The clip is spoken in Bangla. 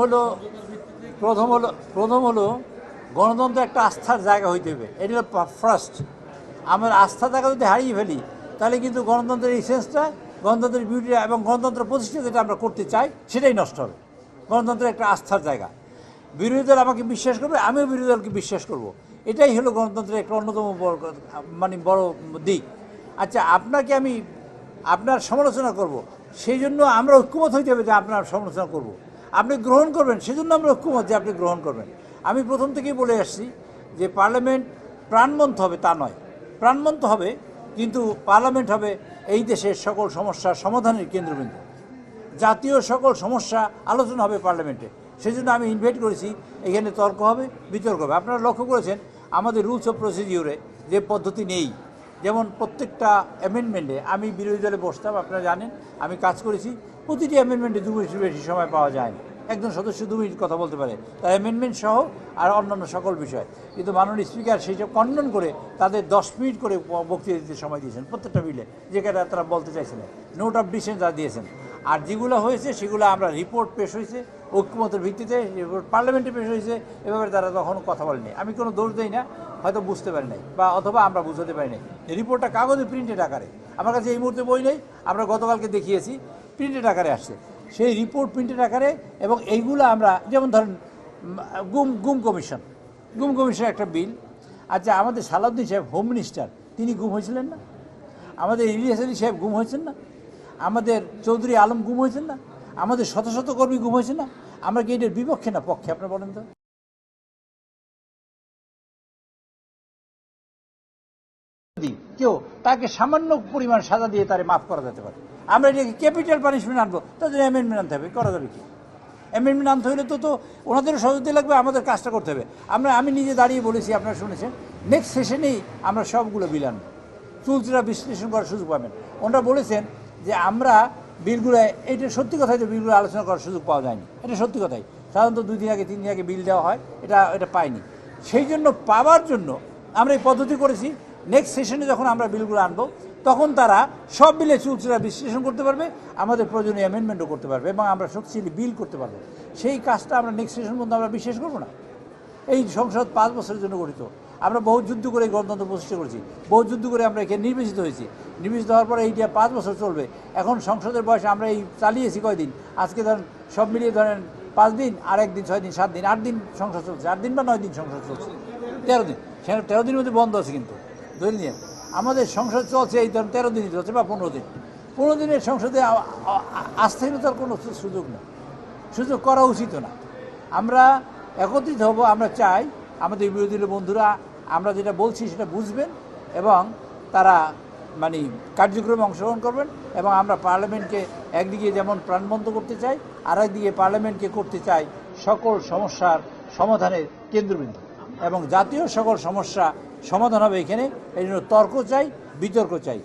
হলো প্রথম হলো গণতন্ত্র একটা আস্থার জায়গা হইতে হবে। এটা হলো ফার্স্ট। আমার আস্থার জায়গা যদি হারিয়ে ফেলি তাহলে কিন্তু গণতন্ত্রের ইসেন্সটা, গণতন্ত্রের বিউটিটা এবং গণতন্ত্র প্রতিষ্ঠা যেটা আমরা করতে চাই সেটাই নষ্ট হবে। গণতন্ত্রের একটা আস্থার জায়গা। বিরোধী দল আমাকে বিশ্বাস করবে, আমিও বিরোধী দলকে বিশ্বাস করব। এটাই হলো গণতন্ত্রের একটা অন্যতম বড় দিক। আচ্ছা, আপনাকে আমি আপনার সমালোচনা করব, সেই জন্য আমরা ঐক্যমত হইতে হবে যে আপনার সমালোচনা করব। আপনি গ্রহণ করবেন, সেজন্য আমরা ঐক্যমত যে আপনি গ্রহণ করবেন। আমি প্রথম থেকেই বলে আসছি যে পার্লামেন্ট প্রাণবন্ত হবে তা নয়, প্রাণবন্ত হবে কিন্তু পার্লামেন্ট হবে এই দেশের সকল সমস্যার সমাধানের কেন্দ্রবিন্দু। জাতীয় সকল সমস্যা আলোচনা হবে পার্লামেন্টে। সেজন্য আমি ইনভাইট করেছি, এখানে তর্ক হবে, বিতর্ক হবে। আপনারা লক্ষ্য করেছেন আমাদের রুলস অফ প্রসিডিওরে যে পদ্ধতি নেই, যেমন প্রত্যেকটা অ্যামেন্ডমেন্টে আমি বিরোধী দলে বসতাম, আপনারা জানেন আমি কাজ করেছি, প্রতিটি অ্যামেন্ডমেন্টে 2 মিনিটের বেশি সময় পাওয়া যায় না। একজন সদস্য 2 মিনিট কথা বলতে পারে, তার অ্যামেন্ডমেন্ট সহ আর অন্যান্য সকল বিষয়। কিন্তু মাননীয় স্পিকার সেই সব খণ্ডন করে তাদের 10 মিনিট করে বক্তৃতা দিতে সময় দিয়েছেন প্রত্যেকটা বিলে, যেটা তারা বলতে চাইছিলেন। নোট অফ ডিসেন্ট যা দিয়েছেন। আর যেগুলো হয়েছে সেগুলো আমরা রিপোর্ট পেশ হয়েছে ঐক্যমতের ভিত্তিতে, রিপোর্ট পার্লামেন্টে পেশ হয়েছে, এভাবে তারা তখনও কথা বলেনি। আমি কোনো দোষ দিই না, হয়তো বুঝতে পারি নাই বা অথবা আমরা বুঝতে পারি নাই। রিপোর্টটা কাগজে প্রিন্টেড আকারে, আমার কাছে এই মুহূর্তে বই নেই, আমরা গতকালকে দেখিয়েছি, প্রিন্টেড আকারে আসছে সেই রিপোর্ট, প্রিন্টেড আকারে। এবং এইগুলো আমরা যেমন ধরেন গুম কমিশন একটা বিল। আচ্ছা, আমাদের সালাউদ্দিন সাহেব হোম মিনিস্টার, তিনি গুম হয়েছিলেন না? আমাদের ইলিয়াস আলী সাহেব গুম হয়েছেন না? আমাদের চৌধুরী আলম গুম হয়েছেন না? আমাদের শত শত কর্মী গুম হয়েছে না? আমরা কি এটার বিপক্ষে না পক্ষে, আপনারা বলেন তো? কেউ তাকে সামান্য পরিমাণ সাজা দিয়ে তারে মাফ করা যেতে পারে। আমরা এটাকে ক্যাপিটাল পানিশমেন্ট আনবো, তাদের অ্যামেন্ডমেন্ট আনতে হবে। করা যাবে কি? অ্যামেন্ডমেন্ট আনতে হলে তো ওনাদেরও সহযোগিতা লাগবে, আমাদের কাজটা করতে হবে। আমি নিজে দাঁড়িয়ে বলেছি, আপনারা শুনেছেন, নেক্সট সেশনেই আমরা সবগুলো বিল আনবো, চুলচেরা বিশ্লেষণ করার সুযোগ পাবেন। ওনারা বলেছেন যে আমরা বিলগুলো, এটা সত্যি কথাই, তো বিলগুলো আলোচনা করার সুযোগ পাওয়া যায়নি, এটা সত্যি কথাই। সাধারণত 2 দিন আগে 3 দিন আগে বিল দেওয়া হয়, এটা পাইনি। সেই জন্য পাওয়ার জন্য আমরা এই পদ্ধতি করেছি, নেক্সট সেশনে যখন আমরা বিলগুলো আনবো তখন তারা সব বিলে চুলচেরা বিশ্লেষণ করতে পারবে, আমাদের প্রয়োজনীয় অ্যামেন্ডমেন্টও করতে পারবে এবং আমরা শক্তিশালী বিল করতে পারবো। সেই কাজটা আমরা নেক্সট সেশন পর্যন্ত আমরা বিশ্বাস করবো না। এই সংসদ 5 বছরের জন্য গঠিত। আমরা বহু যুদ্ধ করে গণতন্ত্র প্রতিষ্ঠা করেছি, বহু যুদ্ধ করে আমরা এখানে নির্বাচিত হয়েছি। নির্বাচিত হওয়ার পরে এইটা 5 বছর চলবে। এখন সংসদের বয়সে আমরা এই চালিয়েছি কয়দিন? আজকে ধরেন সব মিলিয়ে ধরেন 5 দিন, আর 1 দিন, 6 দিন, 7 দিন, 8 দিন সংসদ চলছে, 8 দিন বা 9 দিন সংসদ চলছে, 13 দিন। 13 দিনের মধ্যে বন্ধ আছে, কিন্তু ধরে নিয়ে আমাদের সংসদ চলছে এই ধরেন 13 দিনই চলছে বা 15 দিন। 15 দিনের সংসদে আস্থাহীনতার কোনো সুযোগ নেই, সুযোগ করা উচিত না। আমরা একত্রিত হব। আমরা চাই আমাদের বিরোধী বন্ধুরা আমরা যেটা বলছি সেটা বুঝবেন এবং তারা কার্যক্রমে অংশগ্রহণ করবেন। এবং আমরা পার্লামেন্টকে একদিকে যেমন প্রাণবন্ত করতে চাই, আর একদিকে পার্লামেন্টকে করতে চাই সকল সমস্যার সমাধানের কেন্দ্রবিন্দু। এবং জাতীয় সকল সমস্যা সমাধান হবে এখানে। এই জন্য তর্ক চাই, বিতর্ক চাই।